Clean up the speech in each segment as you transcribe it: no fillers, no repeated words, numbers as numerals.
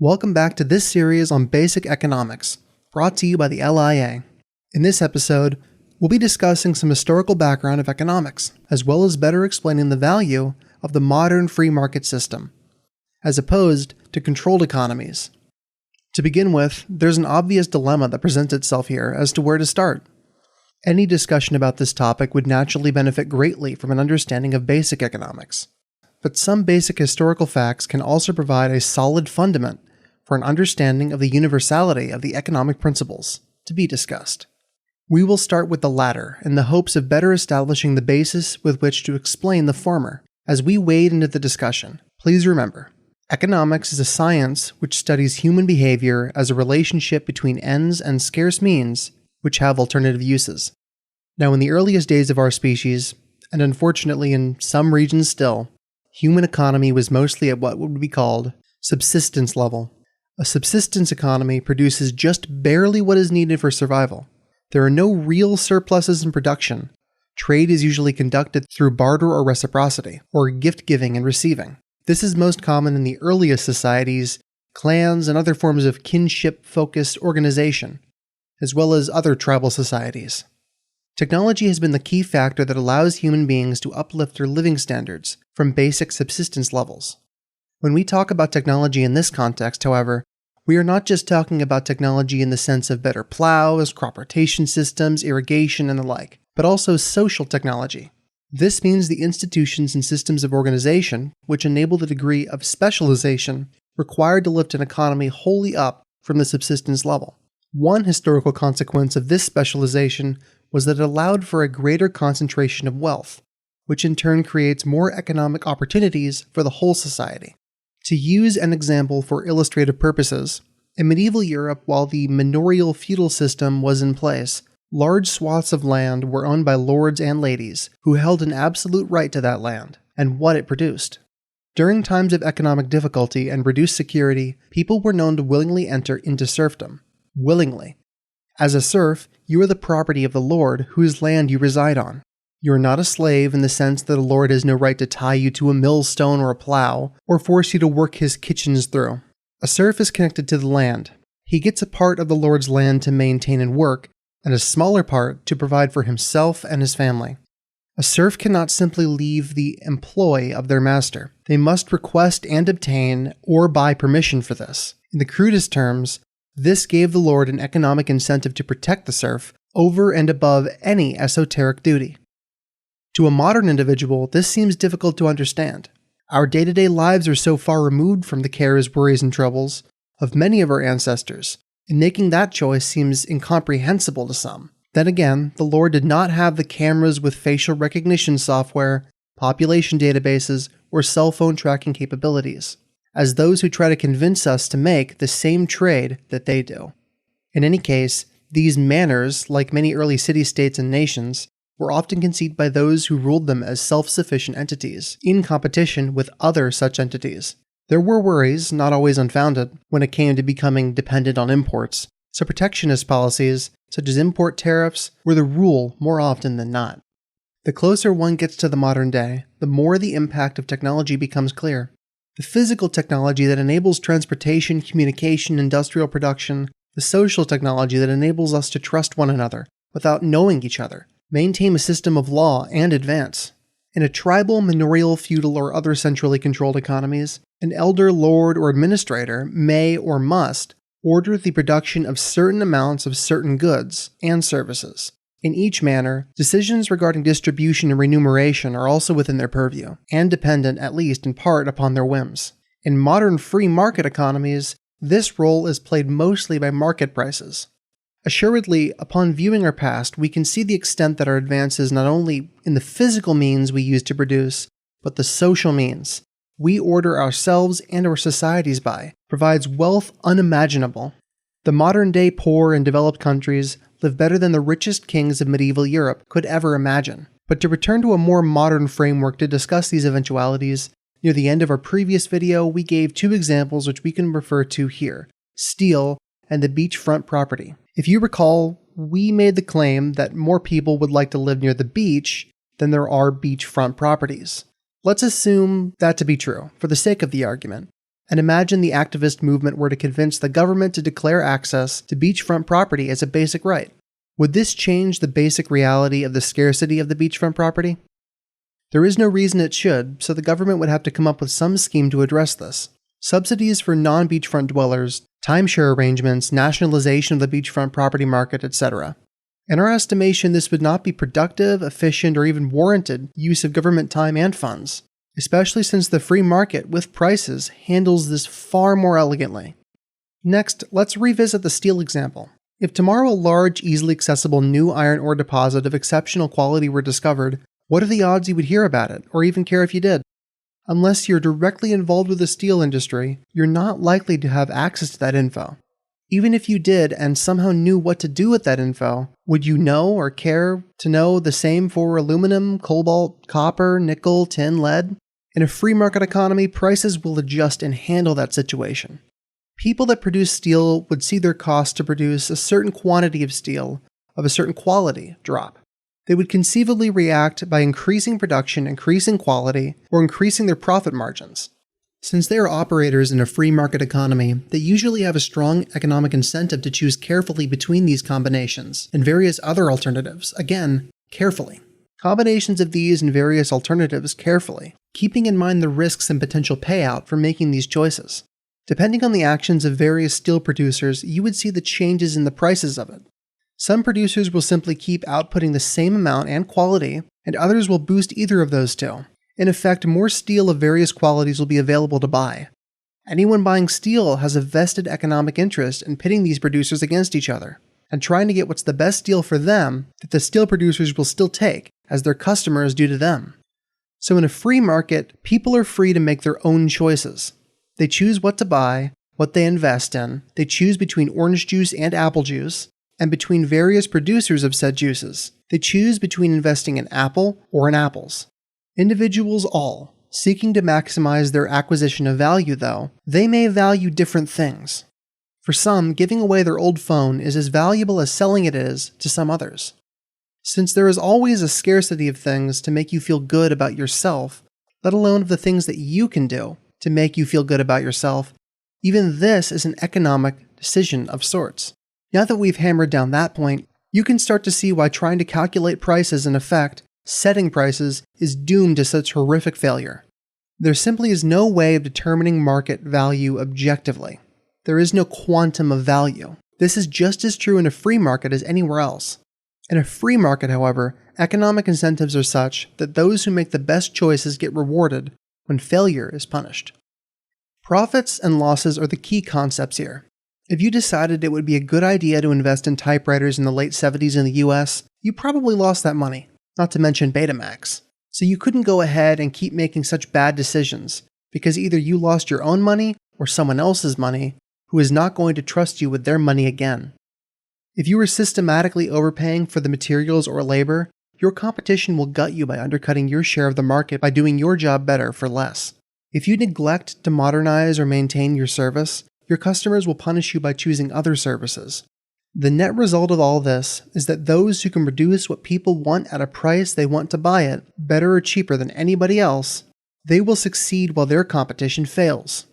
Welcome back to this series on basic economics, brought to you by the LIA. In this episode, we'll be discussing some historical background of economics, as well as better explaining the value of the modern free market system, as opposed to controlled economies. To begin with, there's an obvious dilemma that presents itself here as to where to start. Any discussion about this topic would naturally benefit greatly from an understanding of basic economics. But some basic historical facts can also provide a solid fundament for an understanding of the universality of the economic principles to be discussed. We will start with the latter in the hopes of better establishing the basis with which to explain the former. As we wade into the discussion, please remember, economics is a science which studies human behavior as a relationship between ends and scarce means which have alternative uses. Now, in the earliest days of our species, and unfortunately in some regions still, human economy was mostly at what would be called subsistence level. A subsistence economy produces just barely what is needed for survival. There are no real surpluses in production. Trade is usually conducted through barter or reciprocity, or gift-giving and receiving. This is most common in the earliest societies, clans, and other forms of kinship-focused organization, as well as other tribal societies. Technology has been the key factor that allows human beings to uplift their living standards from basic subsistence levels. When we talk about technology in this context, however, we are not just talking about technology in the sense of better plows, crop rotation systems, irrigation, and the like, but also social technology. This means the institutions and systems of organization which enable the degree of specialization required to lift an economy wholly up from the subsistence level. One historical consequence of this specialization was that it allowed for a greater concentration of wealth, which in turn creates more economic opportunities for the whole society. To use an example for illustrative purposes, in medieval Europe, while the manorial feudal system was in place, large swaths of land were owned by lords and ladies who held an absolute right to that land and what it produced. During times of economic difficulty and reduced security, people were known to willingly enter into serfdom. Willingly. As a serf, you are the property of the lord whose land you reside on. You are not a slave in the sense that a lord has no right to tie you to a millstone or a plow, or force you to work his kitchens through. A serf is connected to the land. He gets a part of the lord's land to maintain and work, and a smaller part to provide for himself and his family. A serf cannot simply leave the employ of their master. They must request and obtain or buy permission for this. In the crudest terms, this gave the lord an economic incentive to protect the serf over and above any esoteric duty. To a modern individual, this seems difficult to understand. Our day-to-day lives are so far removed from the cares, worries, and troubles of many of our ancestors, and making that choice seems incomprehensible to some. Then again, the Lord did not have the cameras with facial recognition software, population databases, or cell phone tracking capabilities, as those who try to convince us to make the same trade that they do. In any case, these manners, like many early city-states and nations, were often conceived by those who ruled them as self-sufficient entities, in competition with other such entities. There were worries, not always unfounded, when it came to becoming dependent on imports, so protectionist policies, such as import tariffs, were the rule more often than not. The closer one gets to the modern day, the more the impact of technology becomes clear. The physical technology that enables transportation, communication, industrial production, the social technology that enables us to trust one another without knowing each other, maintain a system of law, and advance. In a tribal, manorial, feudal, or other centrally controlled economies, an elder, lord, or administrator may or must order the production of certain amounts of certain goods and services. In each manner, decisions regarding distribution and remuneration are also within their purview, and dependent, at least in part, upon their whims. In modern free market economies, this role is played mostly by market prices. Assuredly, upon viewing our past, we can see the extent that our advances not only in the physical means we use to produce, but the social means we order ourselves and our societies by, provides wealth unimaginable. The modern-day poor in developed countries live better than the richest kings of medieval Europe could ever imagine. But to return to a more modern framework to discuss these eventualities, near the end of our previous video, we gave two examples which we can refer to here: steel and the beachfront property. If you recall, we made the claim that more people would like to live near the beach than there are beachfront properties. Let's assume that to be true, for the sake of the argument, And imagine the activist movement were to convince the government to declare access to beachfront property as a basic right. Would this change the basic reality of the scarcity of the beachfront property? There is no reason it should, so the government would have to come up with some scheme to address this. Subsidies for non-beachfront dwellers, timeshare arrangements, nationalization of the beachfront property market, etc. In our estimation, this would not be productive, efficient, or even warranted use of government time and funds, especially since the free market, with prices, handles this far more elegantly. Next, let's revisit the steel example. If tomorrow a large, easily accessible new iron ore deposit of exceptional quality were discovered, what are the odds you would hear about it, or even care if you did? Unless you're directly involved with the steel industry, you're not likely to have access to that info. Even if you did and somehow knew what to do with that info, would you know or care to know the same for aluminum, cobalt, copper, nickel, tin, lead? In a free market economy, prices will adjust and handle that situation. People that produce steel would see their cost to produce a certain quantity of steel of a certain quality drop. They would conceivably react by increasing production, increasing quality, or increasing their profit margins. Since they are operators in a free market economy, they usually have a strong economic incentive to choose carefully between these combinations and various other alternatives. Again, carefully. Combinations of these and various alternatives carefully, keeping in mind the risks and potential payout for making these choices. Depending on the actions of various steel producers, you would see the changes in the prices of it. Some producers will simply keep outputting the same amount and quality, and others will boost either of those two. In effect, more steel of various qualities will be available to buy. Anyone buying steel has a vested economic interest in pitting these producers against each other, and trying to get what's the best deal for them that the steel producers will still take, as their customers do to them. So in a free market, people are free to make their own choices. They choose what to buy, what they invest in, they choose between orange juice and apple juice, and between various producers of said juices. They choose between investing in Apple or in apples. Individuals all, seeking to maximize their acquisition of value though, they may value different things. For some, giving away their old phone is as valuable as selling it is to some others. Since there is always a scarcity of things to make you feel good about yourself, let alone of the things that you can do to make you feel good about yourself, even this is an economic decision of sorts. Now that we've hammered down that point, you can start to see why trying to calculate prices in effect, setting prices, is doomed to such horrific failure. There simply is no way of determining market value objectively. There is no quantum of value. This is just as true in a free market as anywhere else. In a free market, however, economic incentives are such that those who make the best choices get rewarded when failure is punished. Profits and losses are the key concepts here. If you decided it would be a good idea to invest in typewriters in the late 70s in the US, you probably lost that money, not to mention Betamax. So you couldn't go ahead and keep making such bad decisions, because either you lost your own money or someone else's money, who is not going to trust you with their money again. If you were systematically overpaying for the materials or labor, your competition will gut you by undercutting your share of the market by doing your job better for less. If you neglect to modernize or maintain your service, your customers will punish you by choosing other services. The net result of all this is that those who can produce what people want at a price they want to buy it, better or cheaper than anybody else, they will succeed while their competition fails.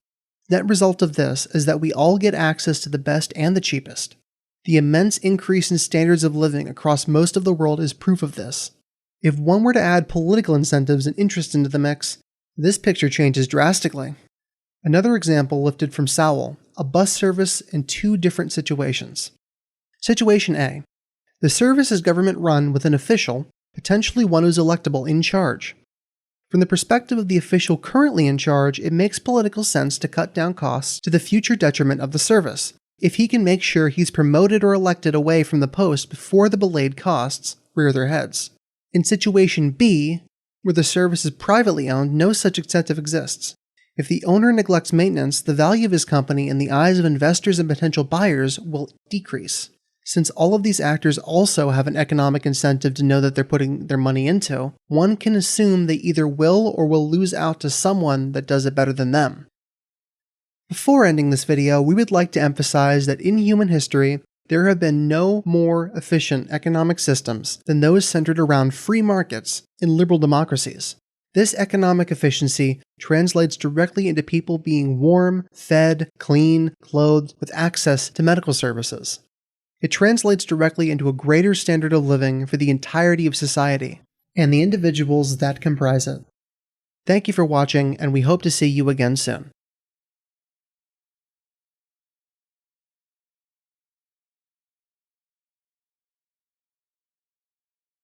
Net result of this is that we all get access to the best and the cheapest. The immense increase in standards of living across most of the world is proof of this. If one were to add political incentives and interest into the mix, this picture changes drastically. Another example lifted from Sowell, a bus service in two different situations. Situation A. The service is government run with an official, potentially one who's electable, in charge. From the perspective of the official currently in charge, it makes political sense to cut down costs to the future detriment of the service, if he can make sure he's promoted or elected away from the post before the belayed costs rear their heads. In situation B, where the service is privately owned, no such incentive exists. If the owner neglects maintenance, the value of his company in the eyes of investors and potential buyers will decrease. Since all of these actors also have an economic incentive to know that they're putting their money into, one can assume they either will or will lose out to someone that does it better than them. Before ending this video, we would like to emphasize that in human history, there have been no more efficient economic systems than those centered around free markets in liberal democracies. This economic efficiency translates directly into people being warm, fed, clean, clothed, with access to medical services. It translates directly into a greater standard of living for the entirety of society and the individuals that comprise it. Thank you for watching, and we hope to see you again soon.